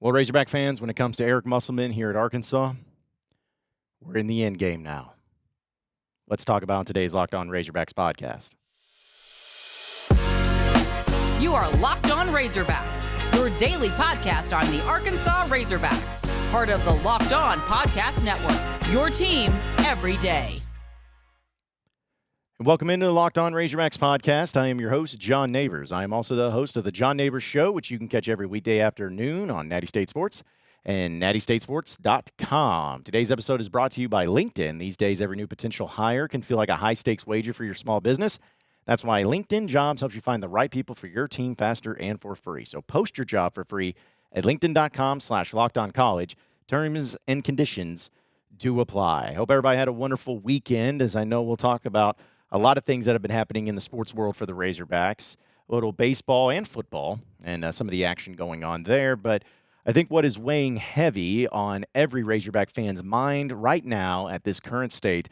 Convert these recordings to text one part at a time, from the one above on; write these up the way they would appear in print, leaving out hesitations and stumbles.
Well, Razorback fans, when it comes to Eric Musselman here at Arkansas, we're in the end game now. Let's talk about today's Locked On Razorbacks podcast. You are Locked On Razorbacks, your daily podcast on the Arkansas Razorbacks, part of the Locked On Podcast Network, your team every day. And welcome into the Locked On Razorbacks podcast. I am your host, John Nabors. I am also the host of the John Nabors Show, which you can catch every weekday afternoon on Natty State Sports and nattystatesports.com. Today's episode is brought to you by LinkedIn. These days, every new potential hire can feel like a high-stakes wager for your small business. That's why LinkedIn Jobs helps you find the right people for your team faster and for free. So post your job for free at linkedin.com/lockedoncollege. Terms and conditions do apply. I hope everybody had a wonderful weekend, as I know we'll talk about a lot of things that have been happening in the sports world for the Razorbacks, a little baseball and football, and some of the action going on there. But I think what is weighing heavy on every Razorback fan's mind right now at this current state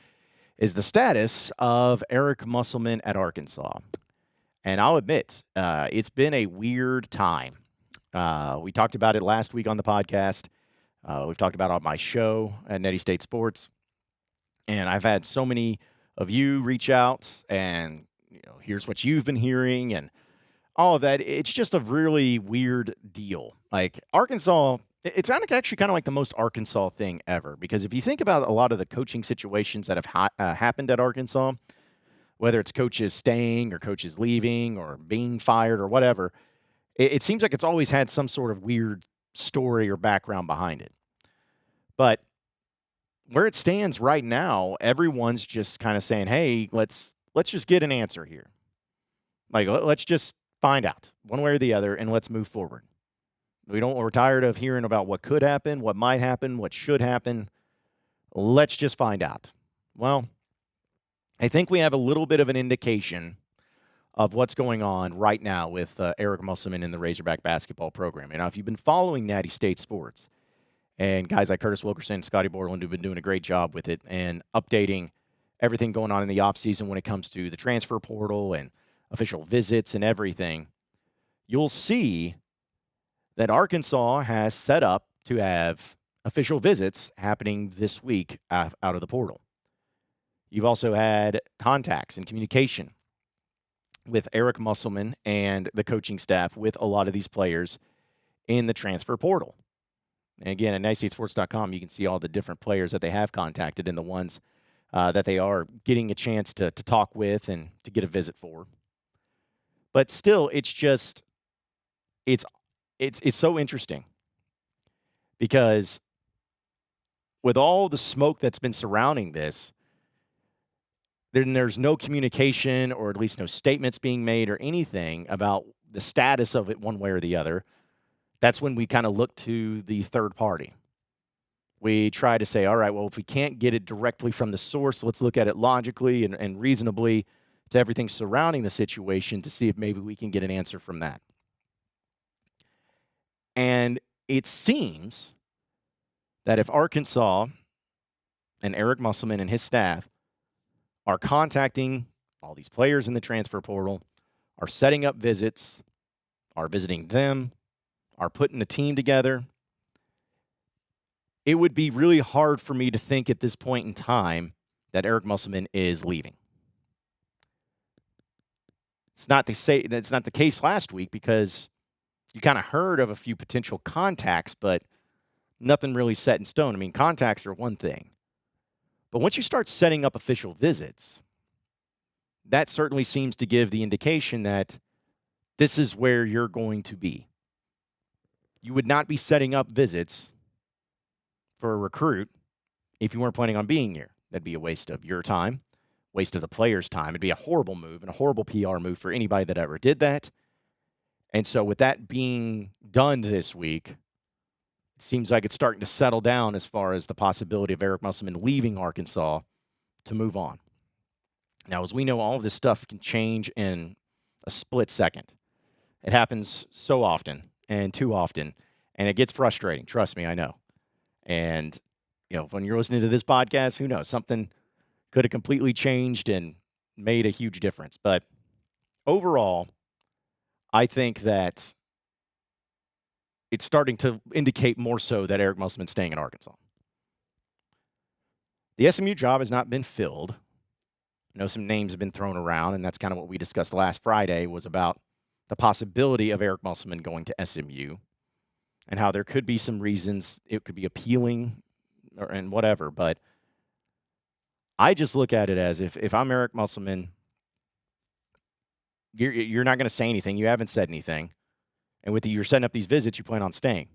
is the status of Eric Musselman at Arkansas. And I'll admit, it's been a weird time. We talked about it last week on the podcast. We've talked about it on my show at Natty State Sports. And I've had so many of you reach out and, here's what you've been hearing and all of that. It's just a really weird deal. Like Arkansas, it's actually kind of like the most Arkansas thing ever, because if you think about a lot of the coaching situations that have happened at Arkansas, whether it's coaches staying or coaches leaving or being fired or whatever, it seems like it's always had some sort of weird story or background behind it. But where it stands right now, everyone's just kind of saying, hey, let's just get an answer here. Like, let's just find out one way or the other, and let's move forward. We're tired of hearing about what could happen, what might happen, what should happen. Let's just find out. Well, I think we have a little bit of an indication of what's going on right now with Eric Musselman in the Razorback Basketball program. And now, if you've been following Natty State Sports, and guys like Curtis Wilkerson and Scotty Borland have been doing a great job with it and updating everything going on in the offseason when it comes to the transfer portal and official visits and everything, you'll see that Arkansas has set up to have official visits happening this week out of the portal. You've also had contacts and communication with Eric Musselman and the coaching staff with a lot of these players in the transfer portal. And again, at nattystatesports.com, you can see all the different players that they have contacted and the ones that they are getting a chance to talk with and to get a visit for. But still, it's just, it's so interesting because with all the smoke that's been surrounding this, there's no communication or at least no statements being made or anything about the status of it one way or the other. That's when we kind of look to the third party. We try to say, all right, well, if we can't get it directly from the source, let's look at it logically and reasonably to everything surrounding the situation to see if maybe we can get an answer from that. And it seems that if Arkansas and Eric Musselman and his staff are contacting all these players in the transfer portal, are setting up visits, are visiting them, are putting a team together, it would be really hard for me to think at this point in time that Eric Musselman is leaving. It's not the case last week because you kind of heard of a few potential contacts, but nothing really set in stone. I mean, contacts are one thing. But once you start setting up official visits, that certainly seems to give the indication that this is where you're going to be. You would not be setting up visits for a recruit if you weren't planning on being here. That'd be a waste of your time, waste of the player's time. It'd be a horrible move and a horrible PR move for anybody that ever did that. And so with that being done this week, it seems like it's starting to settle down as far as the possibility of Eric Musselman leaving Arkansas to move on. Now, as we know, all of this stuff can change in a split second. It happens so often and too often, and it gets frustrating. Trust me, I know. And, when you're listening to this podcast, who knows? Something could have completely changed and made a huge difference. But overall, I think that it's starting to indicate more so that Eric Musselman's staying in Arkansas. The SMU job has not been filled. I know some names have been thrown around, and that's kind of what we discussed last Friday, was about the possibility of Eric Musselman going to SMU and how there could be some reasons it could be appealing and whatever. But I just look at it as if I'm Eric Musselman, you're not going to say anything. You haven't said anything. And with you're setting up these visits, you plan on staying.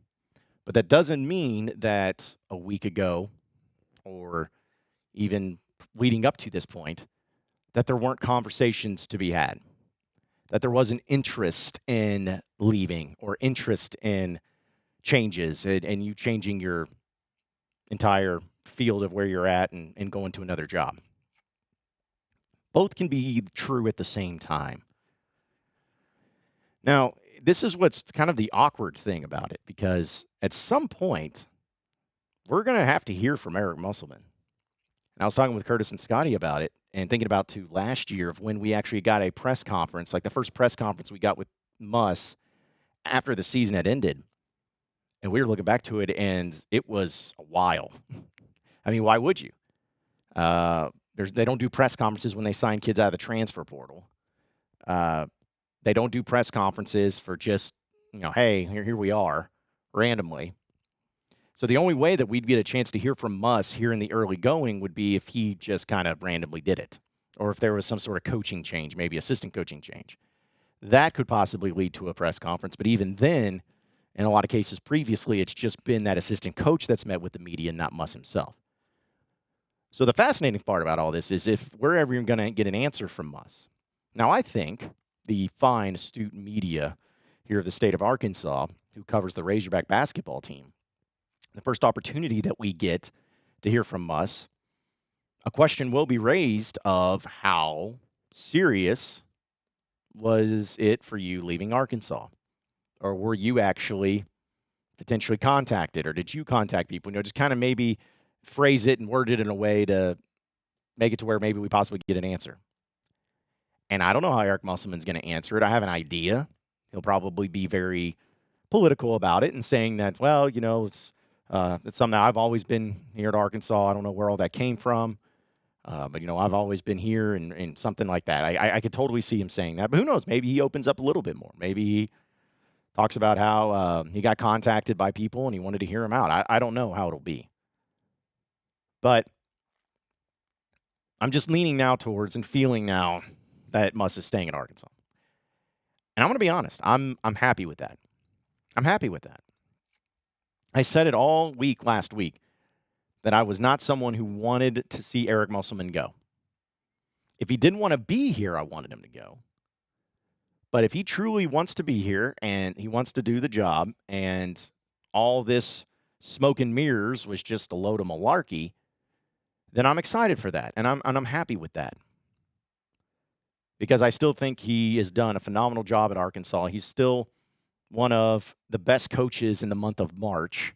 But that doesn't mean that a week ago or even leading up to this point, that there weren't conversations to be had, that there wasn't interest in leaving or interest in changes and you changing your entire field of where you're at and going to another job. Both can be true at the same time. Now, this is what's kind of the awkward thing about it, because at some point, we're going to have to hear from Eric Musselman. And I was talking with Curtis and Scotty about it and thinking about to last year of when we actually got a press conference, like the first press conference we got with Muss after the season had ended. And we were looking back to it, and it was a while. I mean, why would you? They don't do press conferences when they sign kids out of the transfer portal. They don't do press conferences for just, hey, here we are, randomly. So the only way that we'd get a chance to hear from Muss here in the early going would be if he just kind of randomly did it, or if there was some sort of coaching change, maybe assistant coaching change. That could possibly lead to a press conference, but even then, in a lot of cases previously, it's just been that assistant coach that's met with the media, not Muss himself. So the fascinating part about all this is if we're ever going to get an answer from Muss. Now, I think the fine, astute media here of the state of Arkansas, who covers the Razorback basketball team, the first opportunity that we get to hear from Muss, a question will be raised of how serious was it for you leaving Arkansas? Or were you actually potentially contacted, or did you contact people? Just kind of maybe phrase it and word it in a way to make it to where maybe we possibly get an answer. And I don't know how Eric Musselman's going to answer it. I have an idea. He'll probably be very political about it and saying that, well, it's something I've always been here at Arkansas. I don't know where all that came from. But I've always been here and something like that. I could totally see him saying that. But who knows? Maybe he opens up a little bit more. Maybe he talks about how he got contacted by people and he wanted to hear him out. I don't know how it'll be. But I'm just leaning now towards and feeling now that Muss is staying in Arkansas. And I'm going to be honest. I'm happy with that. I'm happy with that. I said it all week last week that I was not someone who wanted to see Eric Musselman go. If he didn't want to be here, I wanted him to go. But if he truly wants to be here and he wants to do the job and all this smoke and mirrors was just a load of malarkey, then I'm excited for that, and I'm happy with that. Because I still think he has done a phenomenal job at Arkansas. He's still one of the best coaches in the month of March.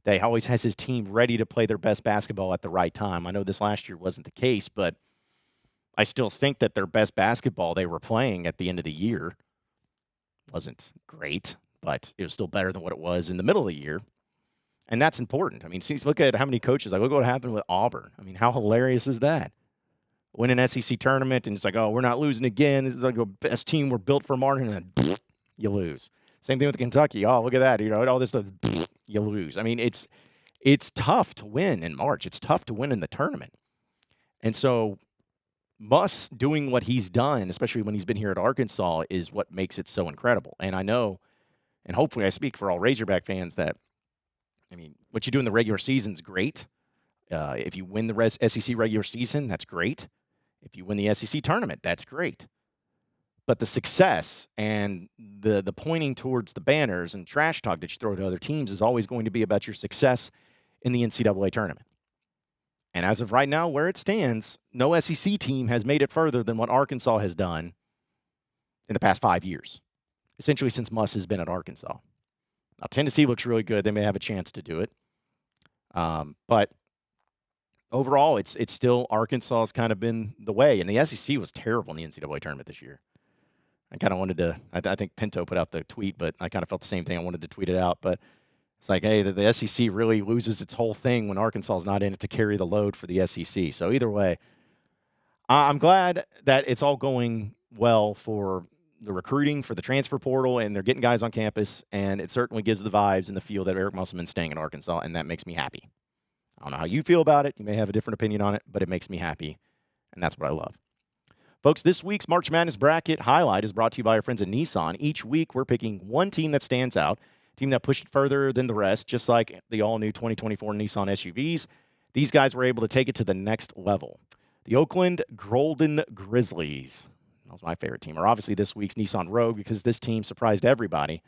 He always has his team ready to play their best basketball at the right time. I know this last year wasn't the case, but I still think that their best basketball they were playing at the end of the year wasn't great, but it was still better than what it was in the middle of the year. And that's important. I mean, look at how many coaches, look what happened with Auburn. I mean, how hilarious is that? Win an SEC tournament, and it's like, oh, we're not losing again. This is like the best team we're built for Martin, and then you lose. Same thing with Kentucky. Oh, look at that. All this stuff, you lose. I mean, it's tough to win in March. It's tough to win in the tournament. And so Muss doing what he's done, especially when he's been here at Arkansas, is what makes it so incredible. And I know, and hopefully I speak for all Razorback fans, that, I mean, what you do in the regular season is great. If you win the SEC regular season, that's great. If you win the SEC tournament, that's great. But the success and the pointing towards the banners and trash talk that you throw to other teams is always going to be about your success in the NCAA tournament. And as of right now, where it stands, no SEC team has made it further than what Arkansas has done in the past 5 years, essentially since Muss has been at Arkansas. Now, Tennessee looks really good. They may have a chance to do it. But overall, it's still Arkansas has kind of been the way. And the SEC was terrible in the NCAA tournament this year. I kind of wanted to, I think Pinto put out the tweet, but I kind of felt the same thing. I wanted to tweet it out. But it's like, hey, the SEC really loses its whole thing when Arkansas is not in it to carry the load for the SEC. So either way, I'm glad that it's all going well for the recruiting, for the transfer portal, and they're getting guys on campus, and it certainly gives the vibes and the feel that Eric Musselman's staying in Arkansas, and that makes me happy. I don't know how you feel about it. You may have a different opinion on it, but it makes me happy, and that's what I love. Folks, this week's March Madness Bracket highlight is brought to you by our friends at Nissan. Each week, we're picking one team that stands out, a team that pushed it further than the rest, just like the all-new 2024 Nissan SUVs. These guys were able to take it to the next level. The Oakland Golden Grizzlies, that was my favorite team, are obviously this week's Nissan Rogue because this team surprised everybody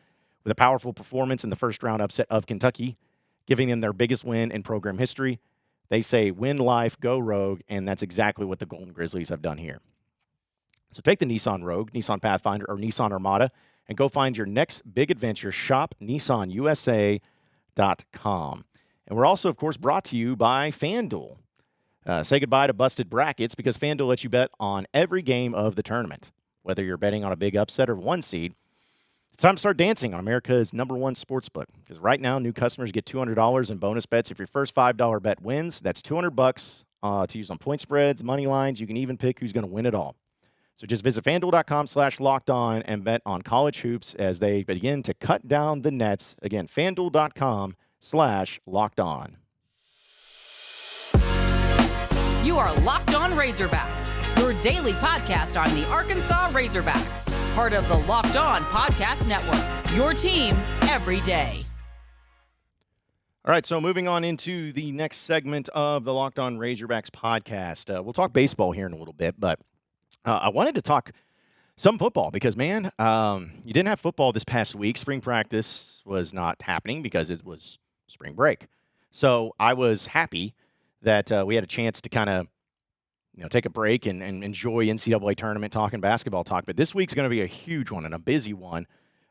with a powerful performance in the first-round upset of Kentucky, giving them their biggest win in program history. They say, win life, go Rogue, and that's exactly what the Golden Grizzlies have done here. So take the Nissan Rogue, Nissan Pathfinder, or Nissan Armada, and go find your next big adventure. Shop NissanUSA.com. And we're also, of course, brought to you by FanDuel. Say goodbye to busted brackets because FanDuel lets you bet on every game of the tournament. Whether you're betting on a big upset or one seed, it's time to start dancing on America's #1 sportsbook. Because right now, new customers get $200 in bonus bets if your first $5 bet wins. That's $200 to use on point spreads, money lines. You can even pick who's going to win it all. So just visit FanDuel.com/lockedon and bet on college hoops as they begin to cut down the nets. Again, FanDuel.com/lockedon. You are Locked On Razorbacks, your daily podcast on the Arkansas Razorbacks, part of the Locked On Podcast Network, your team every day. All right, so moving on into the next segment of the Locked On Razorbacks podcast. We'll talk baseball here in a little bit, but I wanted to talk some football because, man, you didn't have football this past week. Spring practice was not happening because it was spring break. So I was happy that we had a chance to kind of, take a break and enjoy NCAA tournament talk and basketball talk. But this week's going to be a huge one and a busy one.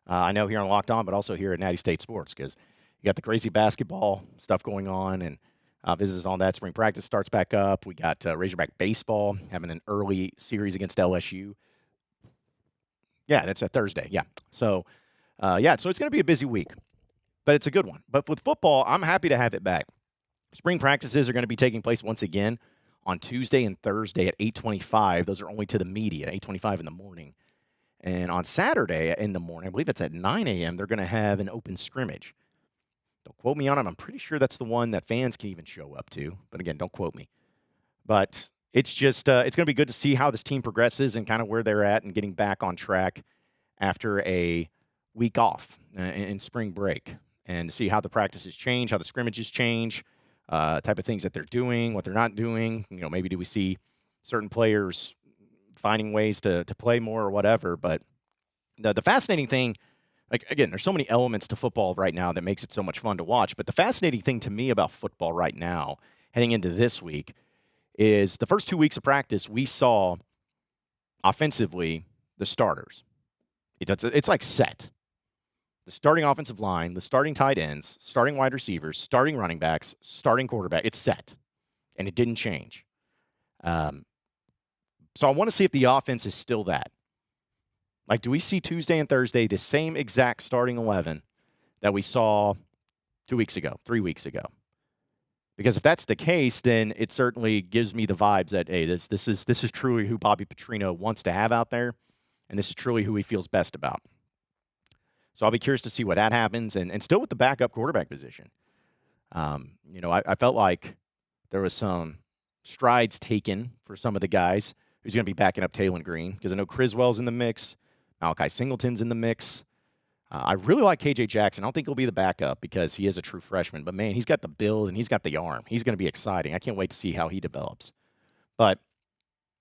I know here on Locked On, but also here at Natty State Sports because you got the crazy basketball stuff going on and visits on that. Spring practice starts back up. We got Razorback Baseball having an early series against LSU. Yeah, that's a Thursday. Yeah. So so it's going to be a busy week, but it's a good one. But with football, I'm happy to have it back. Spring practices are going to be taking place once again on Tuesday and Thursday at 8:25. Those are only to the media, 8:25 in the morning. And on Saturday in the morning, I believe it's at 9 a.m., they're going to have an open scrimmage. Don't quote me on it. I'm pretty sure that's the one that fans can even show up to. But again, don't quote me. But it's just it's going to be good to see how this team progresses and kind of where they're at and getting back on track after a week off in spring break and to see how the practices change, how the scrimmages change, type of things that they're doing, what they're not doing. Maybe do we see certain players finding ways to play more or whatever. But the fascinating thing, like, again, there's so many elements to football right now that makes it so much fun to watch. But the fascinating thing to me about football right now, heading into this week, is the first 2 weeks of practice, we saw offensively the starters. It's like set. The starting offensive line, the starting tight ends, starting wide receivers, starting running backs, starting quarterback. It's set, and it didn't change. So I want to see if the offense is still that. Like, do we see Tuesday and Thursday the same exact starting 11 that we saw 2 weeks ago, 3 weeks ago? Because if that's the case, then it certainly gives me the vibes that, hey, this is truly who Bobby Petrino wants to have out there, and this is truly who he feels best about. So I'll be curious to see what that happens, and still with the backup quarterback position. I felt like there was some strides taken for some of the guys who's going to be backing up Taylon Green, because I know Criswell's in the mix. Malachi Singleton's in the mix. I really like KJ Jackson. I don't think he'll be the backup because he is a true freshman. But, man, he's got the build and he's got the arm. He's going to be exciting. I can't wait to see how he develops. But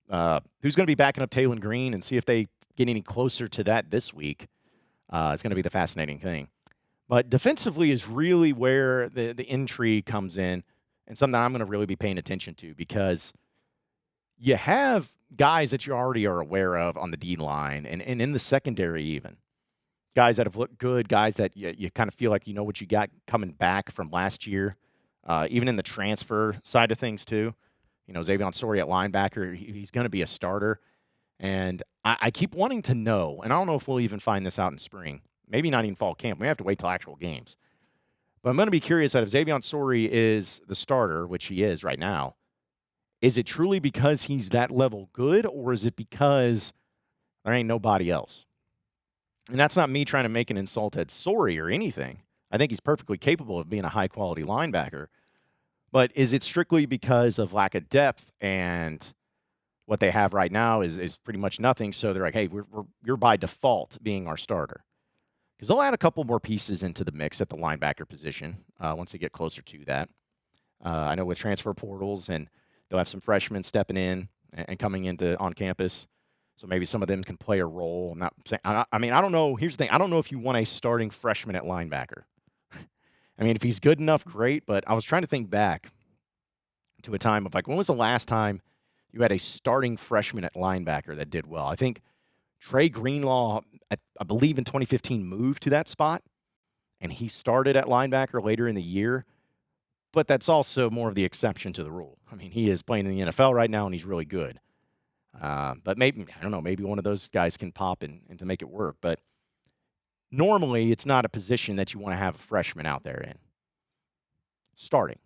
who's going to be backing up Taylon Green and see if they get any closer to that this week? It's going to be the fascinating thing. But defensively is really where the intrigue comes in and something I'm going to really be paying attention to because you have guys that you already are aware of on the D-line and in the secondary even. Guys that have looked good, guys that you kind of feel like you know what you got coming back from last year, even in the transfer side of things too. Xavier Story at linebacker, he's going to be a starter. And I keep wanting to know, and I don't know if we'll even find this out in spring. Maybe not even fall camp. We have to wait till actual games. But I'm going to be curious that if Xavier Sori is the starter, which he is right now, is it truly because he's that level good, or is it because there ain't nobody else? And that's not me trying to make an insult at Sori or anything. I think he's perfectly capable of being a high-quality linebacker. But is it strictly because of lack of depth, and what they have right now is pretty much nothing, so they're like, hey, you're by default being our starter? Because they'll add a couple more pieces into the mix at the linebacker position once they get closer to that. I know with transfer portals, and they'll have some freshmen stepping in and coming into on campus, so maybe some of them can play a role. I'm not saying, I mean, I don't know. Here's the thing: I don't know if you want a starting freshman at linebacker. I mean, if he's good enough, great. But I was trying to think back to a time of like, when was the last time you had a starting freshman at linebacker that did well? I think Trey Greenlaw, I believe in 2015, moved to that spot, and he started at linebacker later in the year. But that's also more of the exception to the rule. I mean, he is playing in the NFL right now, and he's really good. But maybe, I don't know, maybe one of those guys can pop and to make it work. But normally, it's not a position that you want to have a freshman out there in. Starting.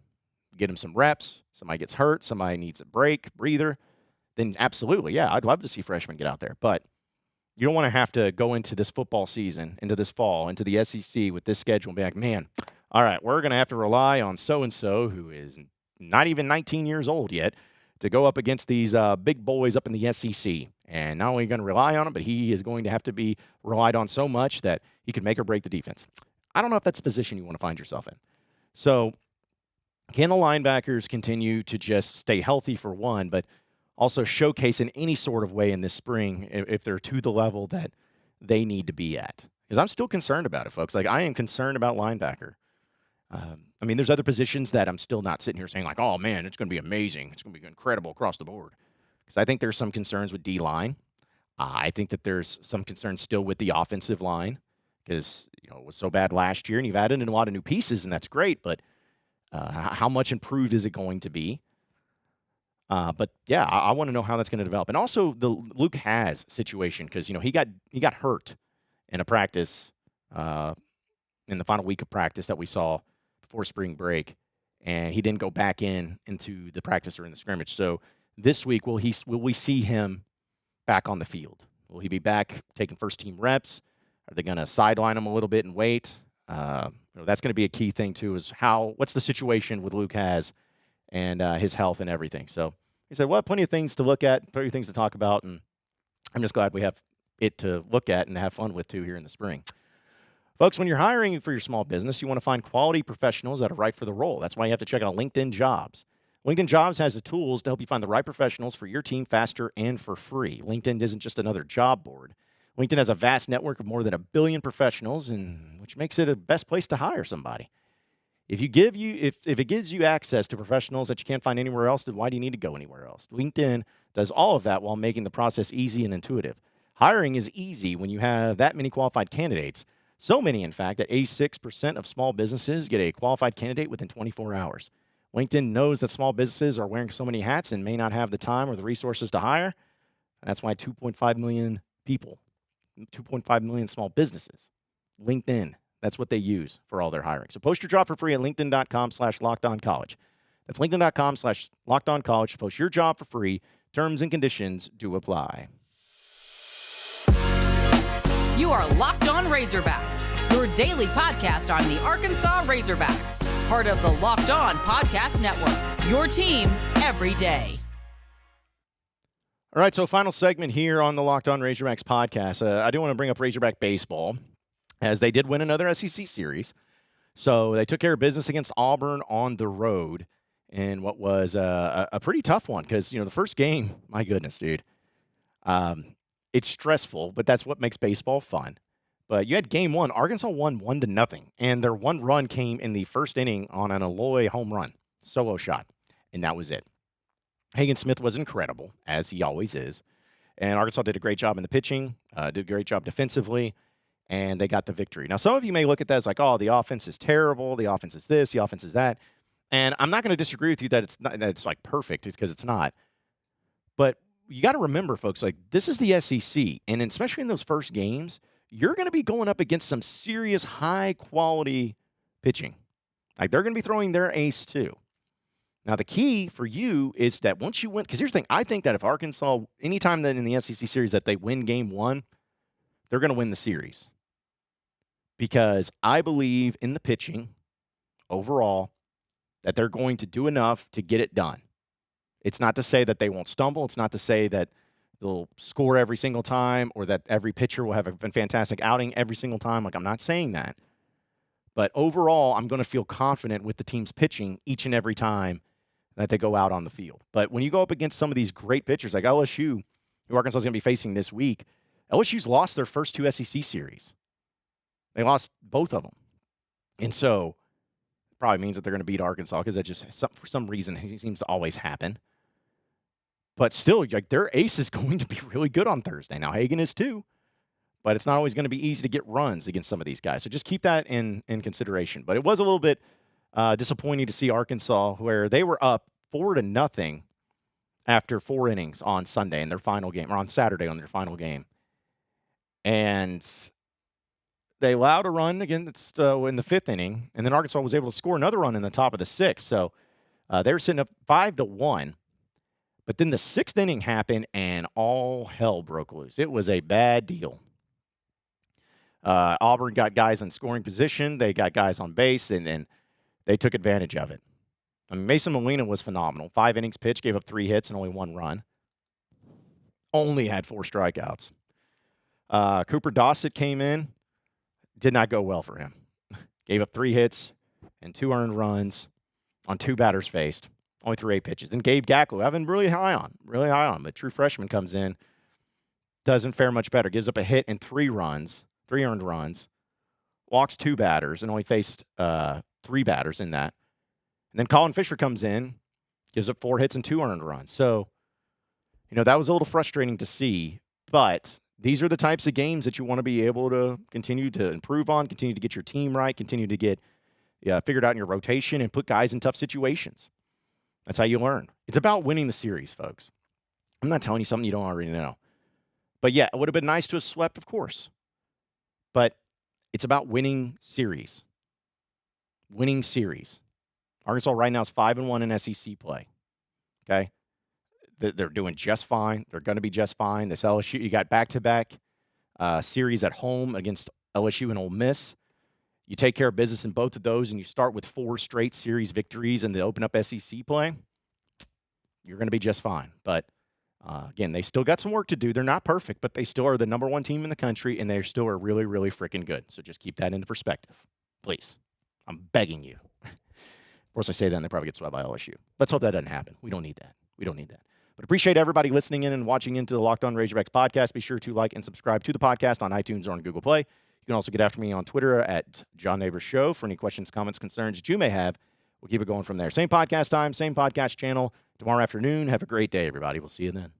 Get him some reps. Somebody gets hurt. Somebody needs a break, breather. Then absolutely, yeah, I'd love to see freshmen get out there. But you don't want to have to go into this football season, into this fall, into the SEC with this schedule and be like, man, all right, we're going to have to rely on so-and-so who is not even 19 years old yet to go up against these big boys up in the SEC. And not only are you going to rely on him, but he is going to have to be relied on so much that he could make or break the defense. I don't know if that's a position you want to find yourself in. So can the linebackers continue to just stay healthy for one, but also showcase in any sort of way in this spring if they're to the level that they need to be at? Because I'm still concerned about it, folks. Like, I am concerned about linebacker. I mean, there's other positions that I'm still not sitting here saying, like, oh, man, it's going to be amazing. It's going to be incredible across the board. Because I think there's some concerns with D-line. I think that there's some concerns still with the offensive line because, you know, it was so bad last year, and you've added in a lot of new pieces, and that's great, but how much improved is it going to be? But, yeah, I want to know how that's going to develop. And also the Luke Hasz situation because, you know, he got hurt in a practice in the final week of practice that we saw before spring break, and he didn't go back into the practice or in the scrimmage. So this week, will we see him back on the field? Will he be back taking first-team reps? Are they going to sideline him a little bit and wait? That's going to be a key thing, too, is what's the situation with Luke Hasz and his health and everything. So he said, well, plenty of things to look at, plenty of things to talk about, and I'm just glad we have it to look at and have fun with, too, here in the spring. Folks, when you're hiring for your small business, you want to find quality professionals that are right for the role. That's why you have to check out LinkedIn Jobs. LinkedIn Jobs has the tools to help you find the right professionals for your team faster and for free. LinkedIn isn't just another job board. LinkedIn has a vast network of more than 1 billion professionals, which makes it a best place to hire somebody. If it gives you access to professionals that you can't find anywhere else, then why do you need to go anywhere else? LinkedIn does all of that while making the process easy and intuitive. Hiring is easy when you have that many qualified candidates. So many, in fact, that 86% of small businesses get a qualified candidate within 24 hours. LinkedIn knows that small businesses are wearing so many hats and may not have the time or the resources to hire. And that's why 2.5 million people, 2.5 million small businesses, LinkedIn, that's what they use for all their hiring. So post your job for free at linkedin.com/lockedoncollege. That's linkedin.com/lockedoncollege to post your job for free. Terms and conditions do apply. You are Locked On Razorbacks, your daily podcast on the Arkansas Razorbacks, part of the Locked On Podcast Network, your team every day. All right, so final segment here on the Locked On Razorbacks podcast. I do want to bring up Razorback Baseball, as they did win another SEC series. So they took care of business against Auburn on the road in what was a pretty tough one because, you know, the first game, my goodness, dude. It's stressful, but that's what makes baseball fun. But you had game one. Arkansas won 1-0, and their one run came in the first inning on an Aloy home run, solo shot, and that was it. Hagen Smith was incredible, as he always is, and Arkansas did a great job in the pitching, did a great job defensively, and they got the victory. Now, some of you may look at that as like, oh, the offense is terrible, the offense is this, the offense is that, and I'm not going to disagree with you that it's like perfect, because it's not. But you got to remember, folks, like this is the SEC, and especially in those first games, you're going to be going up against some serious high-quality pitching. Like they're going to be throwing their ace too. Now, the key for you is that once you win, because here's the thing, I think that if Arkansas, anytime that in the SEC series that they win game one, they're going to win the series. Because I believe in the pitching overall that they're going to do enough to get it done. It's not to say that they won't stumble. It's not to say that they'll score every single time or that every pitcher will have a fantastic outing every single time. Like, I'm not saying that. But overall, I'm going to feel confident with the team's pitching each and every time that they go out on the field. But when you go up against some of these great pitchers like LSU, who Arkansas is going to be facing this week, LSU's lost their first two SEC series. They lost both of them. And so it probably means that they're going to beat Arkansas because that just, for some reason, it seems to always happen. But still, like their ace is going to be really good on Thursday. Now, Hagan is too. But it's not always going to be easy to get runs against some of these guys. So just keep that in consideration. But it was a little bit disappointing to see Arkansas where they were up 4-0 after 4 innings on Sunday in their final game, or on Saturday on their final game. And they allowed a run against in the 5th inning, and then Arkansas was able to score another run in the top of the 6th. So they were sitting up 5-1. But then the 6th inning happened, and all hell broke loose. It was a bad deal. Auburn got guys in scoring position. They got guys on base, and they took advantage of it. I mean, Mason Molina was phenomenal. 5 innings pitched, gave up 3 hits and only 1 run. Only had 4 strikeouts. Cooper Dossett came in. Did not go well for him. Gave up 3 hits and 2 earned runs on 2 batters faced. Only threw 8 pitches. Then Gabe Gackle, I've been really high on. But true freshman comes in, doesn't fare much better. Gives up a hit and 3 earned runs, walks 2 batters, and only faced 3 batters in that. And then Colin Fisher comes in, gives up 4 hits and 2 earned runs. So, that was a little frustrating to see. But these are the types of games that you want to be able to continue to improve on, continue to get your team right, continue to get figured out in your rotation, and put guys in tough situations. That's how you learn. It's about winning the series, folks. I'm not telling you something you don't already know. But, yeah, it would have been nice to have swept, of course. But it's about winning series. Winning series. Arkansas right now is 5-1 in SEC play. Okay? They're doing just fine. They're going to be just fine. This LSU, you got back-to-back series at home against LSU and Ole Miss. You take care of business in both of those, and you start with 4 straight series victories in the open-up SEC play, you're going to be just fine. But, again, they still got some work to do. They're not perfect, but they still are the number 1 team in the country, and they still are really, really freaking good. So just keep that into perspective, please. I'm begging you. Of course, I say that, and they probably get swept by LSU. Let's hope that doesn't happen. We don't need that. But appreciate everybody listening in and watching into the Locked On Razorbacks podcast. Be sure to like and subscribe to the podcast on iTunes or on Google Play. You can also get after me on Twitter at John Nabors Show for any questions, comments, concerns that you may have. We'll keep it going from there. Same podcast time, same podcast channel tomorrow afternoon. Have a great day, everybody. We'll see you then.